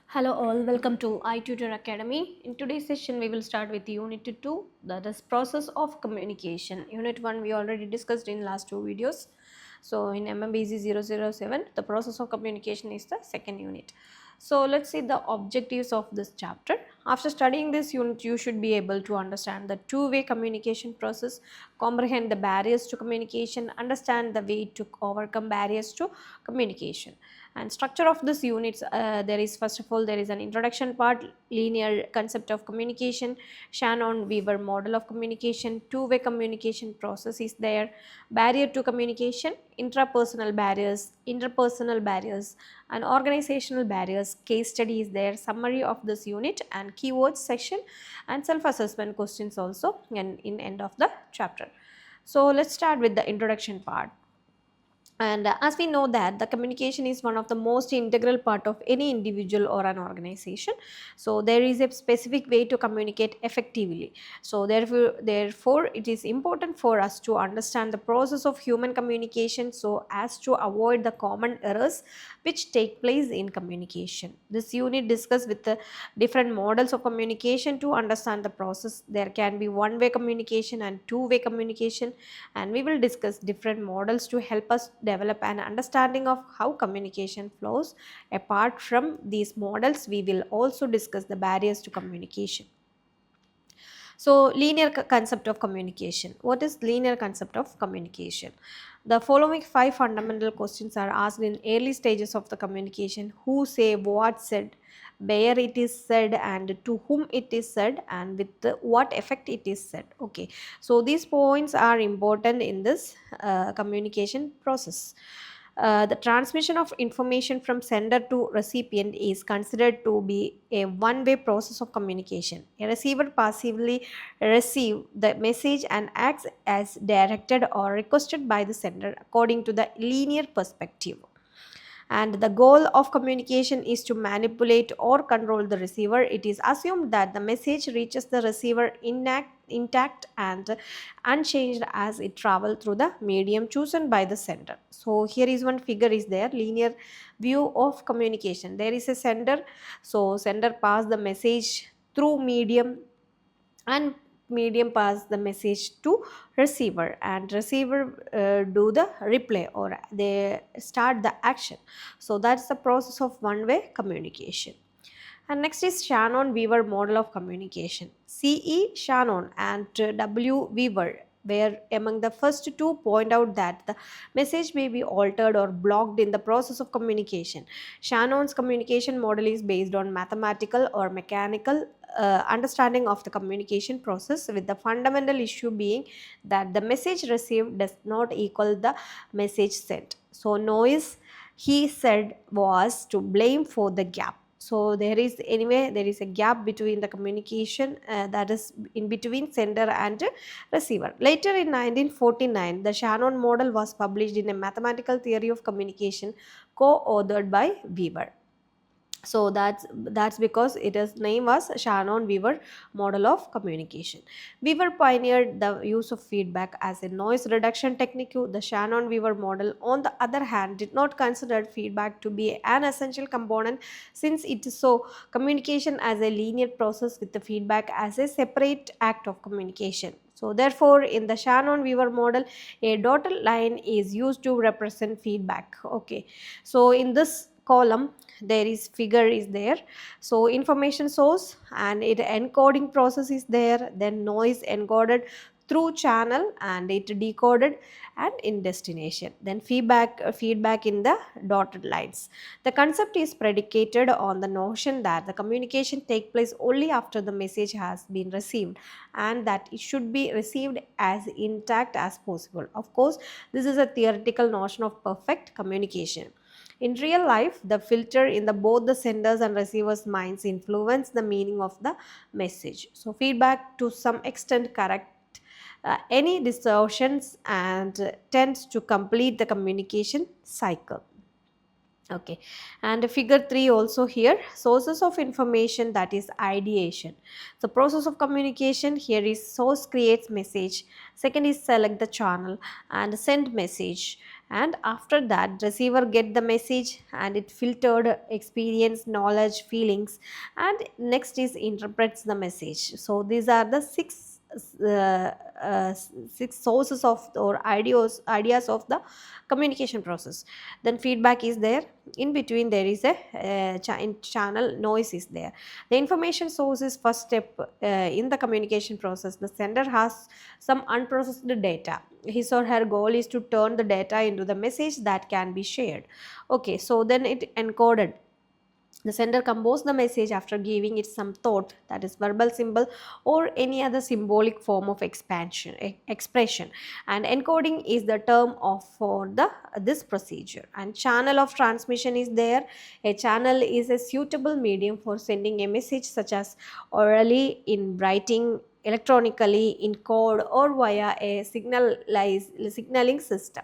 Hello all, welcome to i-tutor Academy. In today's session we will start with unit 2, that is process of communication. Unit 1 we already discussed in last two videos. So in MMBZ 007 the process of communication is the second unit. So let's see the objectives of this chapter. After studying this unit you should be able to understand the two-way communication process, comprehend the barriers to communication, understand the way to overcome barriers to communication. And structure of this units, there is first of all there is an introduction part, linear concept of communication, Shannon Weaver model of communication, two-way communication process is there, barrier to communication, intrapersonal barriers, interpersonal barriers, and organizational barriers, case study is there, summary of this unit and keywords section, and self-assessment questions also in end of the chapter. So let's start with the introduction part. And as we know that the communication is one of the most integral part of any individual or an organization. So there is a specific way to communicate effectively. So therefore it is important for us to understand the process of human communication so as to avoid the common errors which take place in communication. This unit discuss with the different models of communication to understand the process. There can be one-way communication and two-way communication, and we will discuss different models to help us develop an understanding of how communication flows. Apart from these models, we will also discuss the barriers to communication. So linear concept of communication. What is linear concept of communication? The following 5 fundamental questions are asked in early stages of the communication: who say, what said, where it is said, and to whom it is said, and with what effect it is said. Okay, so these points are important in this communication process. The transmission of information from sender to recipient is considered to be a one-way process of communication. A receiver passively receives the message and acts as directed or requested by the sender according to the linear perspective. And the goal of communication is to manipulate or control the receiver. It is assumed that the message reaches the receiver intact and unchanged as it travels through the medium chosen by the sender. So here is one figure is there, linear view of communication. There is a sender, so sender pass the message through medium, and medium pass the message to receiver, and receiver do the reply or they start the action. So that's the process of one way communication. And next is Shannon Weaver model of communication. C.E. Shannon and W. Weaver were among the first to point out that the message may be altered or blocked in the process of communication. Shannon's communication model is based on mathematical or mechanical understanding of the communication process, with the fundamental issue being that the message received does not equal the message sent. So noise, he said, was to blame for the gap. So there is a gap between the communication, that is in between sender and receiver. Later in 1949 the Shannon model was published in a mathematical theory of communication co-authored by Weaver. So that's because it is name was Shannon Weaver model of communication. Weaver pioneered the use of feedback as a noise reduction technique. The Shannon Weaver model, on the other hand, did not consider feedback to be an essential component, since it saw communication as a linear process with the feedback as a separate act of communication. So therefore in the Shannon Weaver model, a dotted line is used to represent feedback. Okay, so in this column there is figure is there, so information source and it encoding process is there, then noise encoded through channel and it decoded and in destination, then feedback in the dotted lines. The concept is predicated on the notion that the communication take place only after the message has been received, and that it should be received as intact as possible. Of course, this is a theoretical notion of perfect communication. In real life, the filter in both the senders and receivers' minds influence the meaning of the message. So feedback to some extent correct any distortions and tends to complete the communication cycle. Okay, and figure 3 also here, sources of information, that is ideation. So process of communication here is source creates message, second is select the channel and send message, and after that receiver get the message and it filtered experience, knowledge, feelings, and next is interprets the message. So these are the uh, uh, six sources of or ideas of the communication process. Then feedback is there. In between there is a channel noise is there. The information source is first step in the communication process. The sender has some unprocessed data. His or her goal is to turn the data into the message that can be shared. Okay, so then it encoded. The sender composed the message after giving it some thought, that is verbal, symbol, or any other symbolic form of expression. And encoding is the term of for the this procedure. And channel of transmission is there. A channel is a suitable medium for sending a message, such as orally, in writing, electronically, in code, or via a signaling system.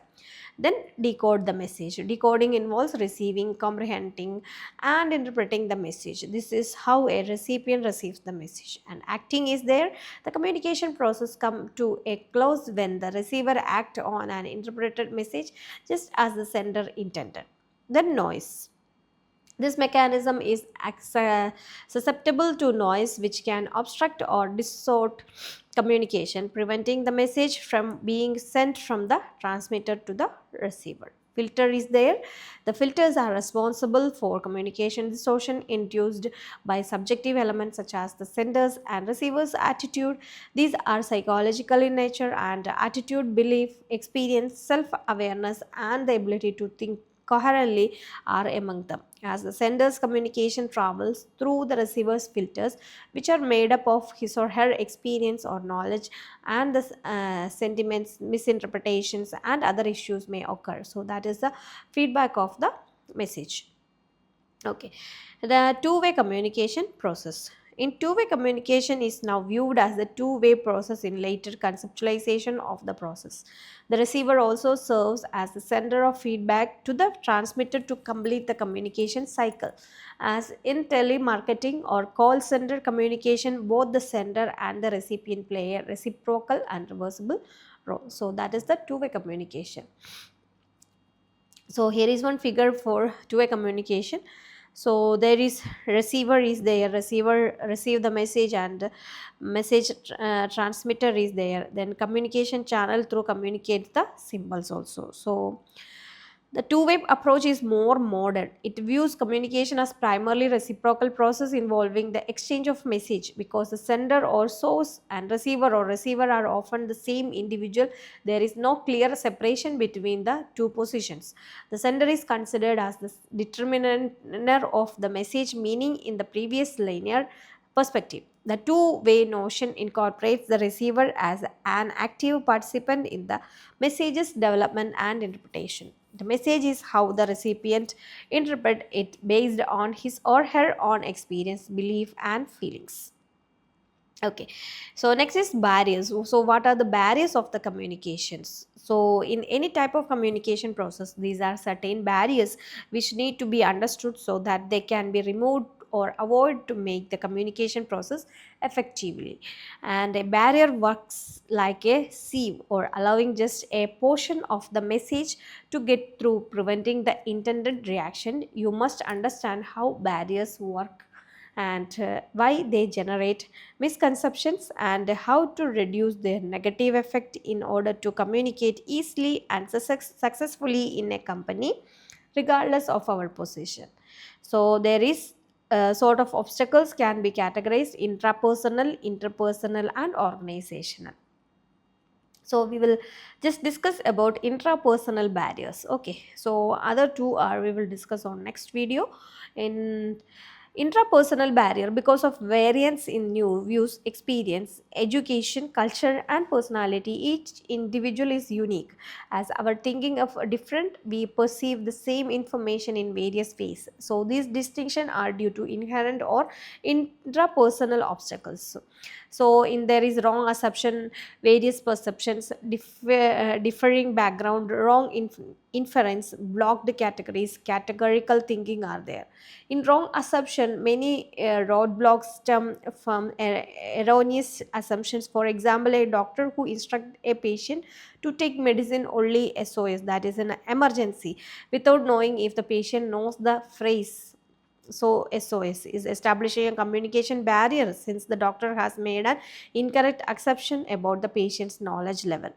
Then decode the message. Decoding involves receiving, comprehending, and interpreting the message. This is how a recipient receives the message. And acting is there. The communication process come to a close when the receiver act on an interpreted message just as the sender intended. Then noise. This mechanism is susceptible to noise, which can obstruct or distort communication, preventing the message from being sent from the transmitter to the receiver. Filter is there. The filters are responsible for communication distortion induced by subjective elements such as the sender's and receiver's attitude. These are psychological in nature, and attitude, belief, experience, self-awareness, and the ability to think coherently are among them. As the sender's communication travels through the receiver's filters, which are made up of his or her experience or knowledge, and the sentiments, misinterpretations, and other issues may occur. So that is the feedback of the message. Okay, the two-way communication process. In two-way communication is now viewed as the two-way process in later conceptualization of the process. The receiver also serves as the sender of feedback to the transmitter to complete the communication cycle. As in telemarketing or call center communication, both the sender and the recipient play a reciprocal and reversible role. So that is the two-way communication. So here is one figure for two-way communication. So there is receiver is there, receiver receive the message, and message transmitter is there. Then communication channel through communicates the symbols also. So the two-way approach is more modern. It views communication as primarily reciprocal process involving the exchange of message, because the sender or source and receiver are often the same individual. There is no clear separation between the two positions. The sender is considered as the determiner of the message, meaning in the previous linear perspective. The two-way notion incorporates the receiver as an active participant in the message's development and interpretation. The message is how the recipient interprets it based on his or her own experience, belief, and feelings. Okay, so next is barriers. So what are the barriers of the communications? So in any type of communication process, these are certain barriers which need to be understood so that they can be removed or avoid to make the communication process effectively. And a barrier works like a sieve, or allowing just a portion of the message to get through, preventing the intended reaction. You must understand how barriers work, and why they generate misconceptions, and how to reduce their negative effect in order to communicate easily and successfully in a company, regardless of our position. So there is sort of obstacles can be categorized intrapersonal, interpersonal, and organizational. So we will just discuss about intrapersonal barriers. Okay, so other two are we will discuss on next video. In intrapersonal barrier, because of variance in new views, experience, education, culture, and personality, each individual is unique. As our thinking of a different, we perceive the same information in various ways. So these distinctions are due to inherent or intrapersonal obstacles. So in there is wrong assumption, various perceptions, differing background, wrong inference, blocked categories, categorical thinking are there. In wrong assumption, many roadblocks stem from erroneous assumptions. For example, a doctor who instructs a patient to take medicine only SOS, that is an emergency, without knowing if the patient knows the phrase. So SOS is establishing a communication barrier since the doctor has made an incorrect assumption about the patient's knowledge level.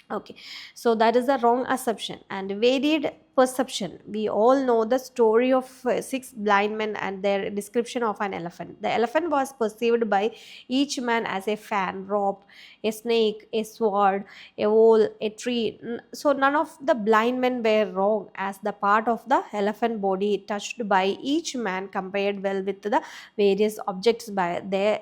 Okay, so that is a wrong assumption. And varied perception, we all know the story of six blind men and their description of an elephant. The elephant was perceived by each man as a fan, rope, a snake, a sword, a wall, a tree. So none of the blind men were wrong, as the part of the elephant body touched by each man compared well with the various objects by their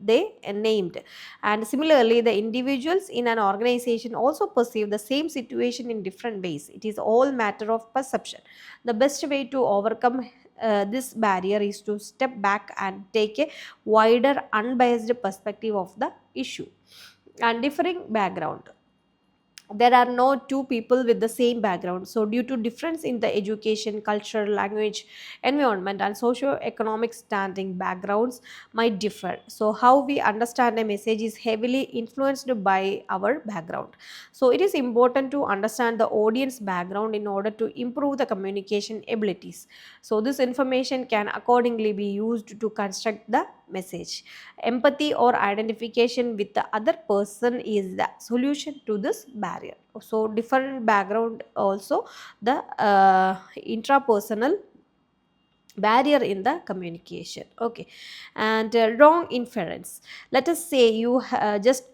they named. And similarly, the individuals in an organization also perceive the same situation in different ways. It is all matter of perception. The best way to overcome this barrier is to step back and take a wider, unbiased perspective of the issue. And differing background, there are no two people with the same background. So due to difference in the education, culture, language, environment, and socio-economic standing, backgrounds might differ. So how we understand a message is heavily influenced by our background. So it is important to understand the audience background in order to improve the communication abilities. So this information can accordingly be used to construct the message. Empathy or identification with the other person is the solution to this barrier. So different background also the intrapersonal barrier in the communication. Okay, and wrong inference, let us say you just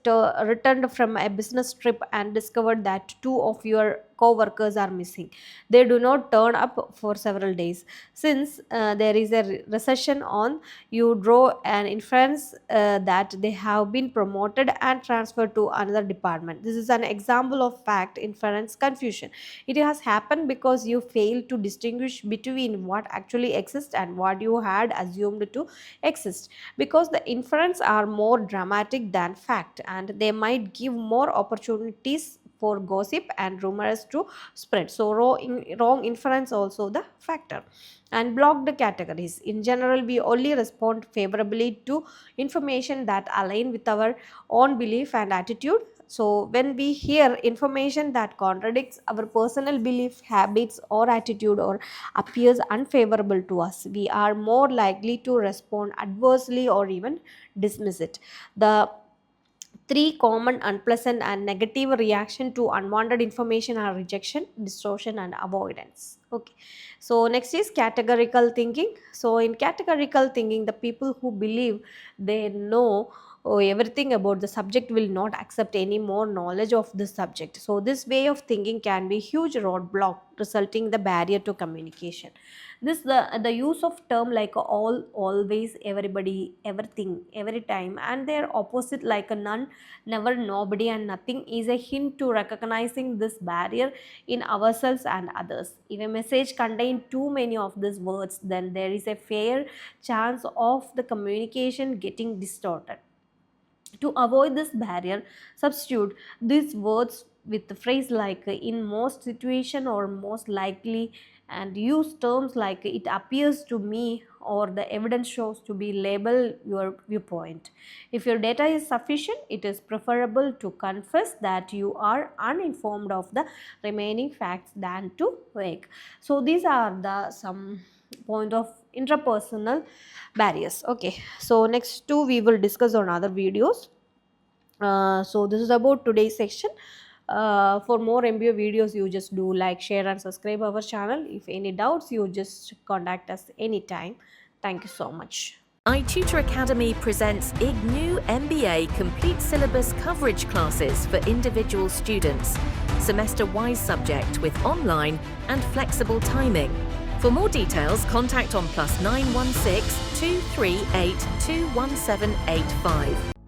returned from a business trip and discovered that two of your co-workers are missing. They do not turn up for several days. Since there is a recession on, you draw an inference that they have been promoted and transferred to another department. This is an example of fact inference confusion. It has happened because you failed to distinguish between what actually exists and what you had assumed to exist. Because the inference are more dramatic than fact, and they might give more opportunities for gossip and rumors to spread. So wrong inference also the factor. And blocked categories, in general we only respond favorably to information that align with our own belief and attitude. So when we hear information that contradicts our personal belief, habits, or attitude, or appears unfavorable to us, we are more likely to respond adversely or even dismiss it. The three common unpleasant and negative reaction to unwanted information are rejection, distortion, and avoidance. Okay, so next is categorical thinking. So in categorical thinking, the people who believe they know everything about the subject will not accept any more knowledge of the subject. So this way of thinking can be huge roadblock, resulting the barrier to communication. This the use of term like all, always, everybody, everything, every time, and their opposite like a none, never, nobody, and nothing is a hint to recognizing this barrier in ourselves and others. If a message contains too many of these words, then there is a fair chance of the communication getting distorted. To avoid this barrier, substitute these words with the phrase like in most situation or most likely, and use terms like it appears to me or the evidence shows to be label your viewpoint. If your data is sufficient, it is preferable to confess that you are uninformed of the remaining facts than to fake. So these are the some point of intrapersonal barriers. Okay, so next two we will discuss on other videos. So this is about today's section. For more MBA videos, you just do like, share, and subscribe our channel. If any doubts, you just contact us anytime. Thank you so much. i-tutor Academy presents Ignou Mba complete syllabus coverage classes for individual students, semester-wise subject with online and flexible timing. For more details, contact on +916 238 21785.